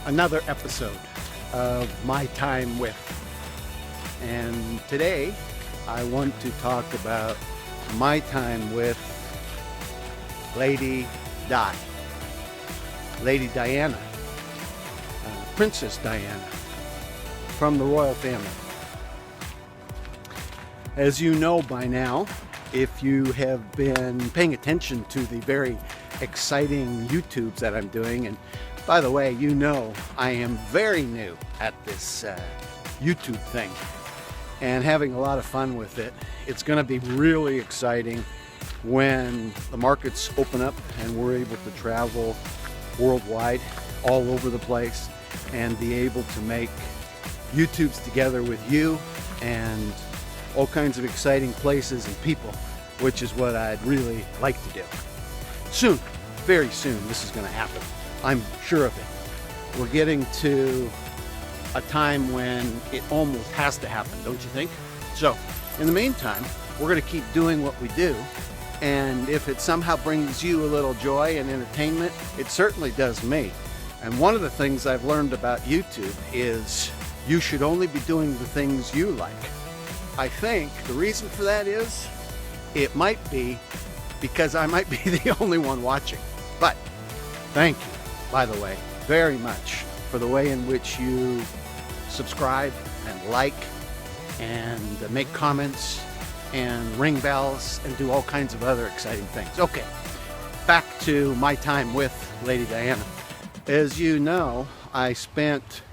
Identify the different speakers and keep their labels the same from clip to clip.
Speaker 1: another episode of My Time With. And today I want to talk about my time with Lady Di, Lady Diana, Princess Diana from the royal family. As you know by now, if you have been paying attention to the very exciting YouTubes that I'm doing, and by the way, you know I am very new at this YouTube thing and having a lot of fun with it. It's going to be really exciting when the markets open up and we're able to travel worldwide, all over the place, and be able to make YouTubes together with you and all kinds of exciting places and people, which is what I'd really like to do. Soon, very soon, this is going to happen. I'm sure of it. We're getting to a time when it almost has to happen, don't you think? So, in the meantime, we're going to keep doing what we do, and if it somehow brings you a little joy and entertainment, it certainly does me. And one of the things I've learned about YouTube is you should only be doing the things you like. I think the reason for that is it might be because I might be the only one watching. But thank you, by the way, very much for the way in which you subscribe and like and make comments and ring bells and do all kinds of other exciting things. Okay, back to my time with Lady Diana. As you know, I spent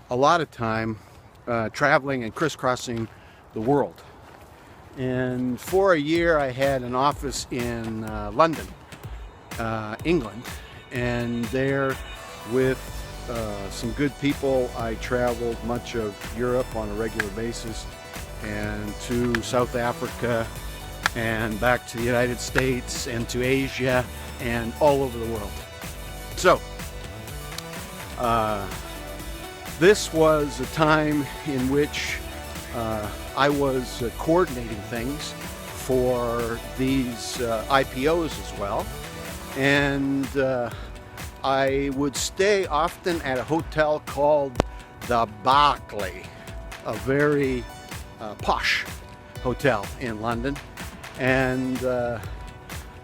Speaker 1: a lot of time traveling and crisscrossing the world. And for a year I had an office in London, England, and there with some good people I traveled much of Europe on a regular basis, and to South Africa and back to the United States and to Asia and all over the world. So this was a time in which I was coordinating things for these IPOs as well, and I would stay often at a hotel called the Berkeley, a very posh hotel in London. And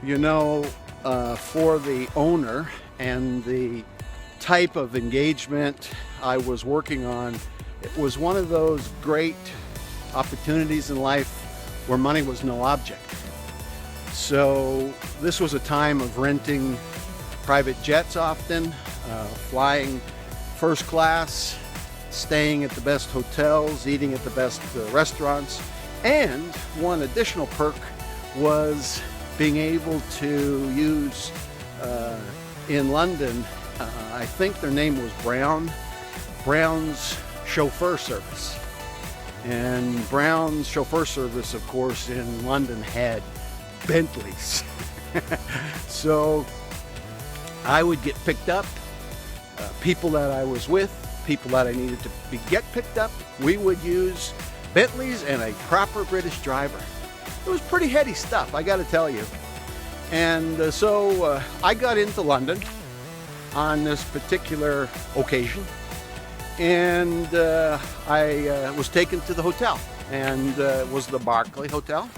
Speaker 1: you know, for the owner and the type of engagement I was working on, it was one of those great opportunities in life where money was no object. So this was a time of renting private jets often, flying first class, staying at the best hotels, eating at the best restaurants. And one additional perk was being able to use in London, I think their name was Brown's chauffeur service. And Brown's chauffeur service, of course, in London had Bentleys. So I would get picked up, people that I was with, people that I needed to get picked up, we would use Bentleys and a proper British driver. It was pretty heady stuff, I gotta tell you. And so I got into London on this particular occasion, and I was taken to the hotel, and it was the Berkeley Hotel,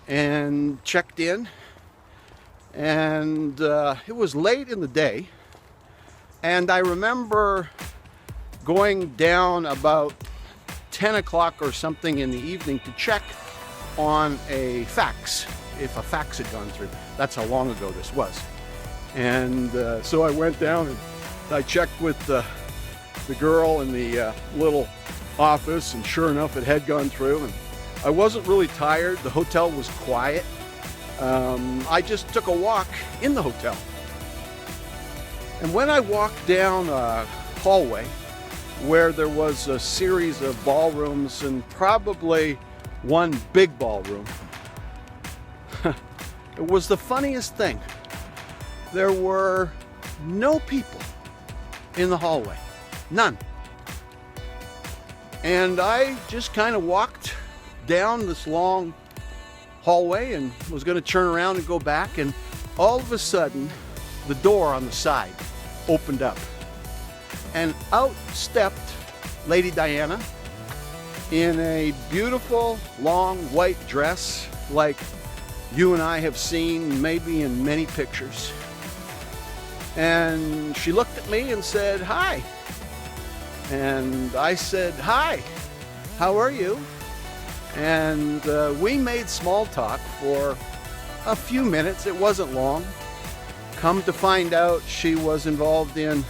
Speaker 1: and checked in, and it was late in the day, and I remember going down about 10 o'clock or something in the evening to check on a fax, if a fax had gone through. That's how long ago this was. And so I went down and I checked with the girl in the little office, and sure enough it had gone through, and I wasn't really tired. The hotel was quiet. I just took a walk in the hotel, and when I walked down a hallway where there was a series of ballrooms and probably one big ballroom, it was the funniest thing. There were no people in the hallway. None. And I just kind of walked down this long hallway and was going to turn around and go back, and all of a sudden the door on the side opened up, And out stepped Lady Diana in a beautiful long white dress like you and I have seen maybe in many pictures. And she looked at me and said, "Hi." And I said, "Hi, how are you?" And we made small talk for a few minutes. It wasn't long. Come to find out, she was involved in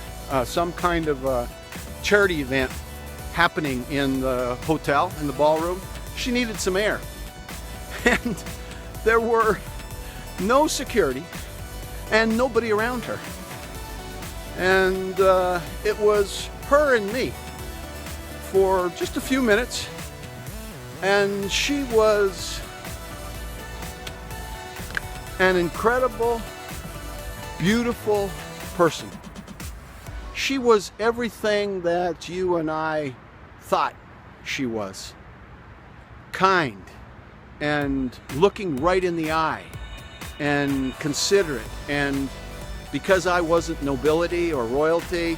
Speaker 1: some kind of charity event happening in the hotel, in the ballroom. She needed some air. And there were no security and nobody around her. And it was her and me for just a few minutes. And she was an incredible, beautiful person. She was everything that you and I thought she was. Kind and looking right in the eye and considerate. And because I wasn't nobility or royalty,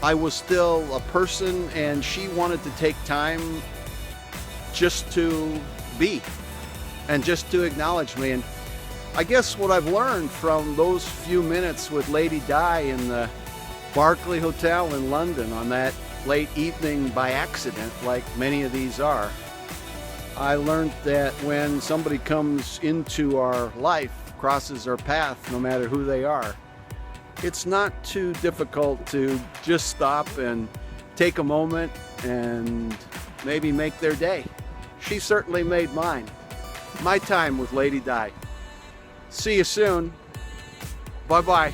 Speaker 1: I was still a person, and she wanted to take time just to be and just to acknowledge me. And I guess what I've learned from those few minutes with Lady Di in the Berkeley Hotel in London on that late evening by accident, like many of these are, I learned that when somebody comes into our life, crosses our path, no matter who they are, it's not too difficult to just stop and take a moment and maybe make their day. She certainly made mine. My time with Lady Di. See you soon. Bye-bye.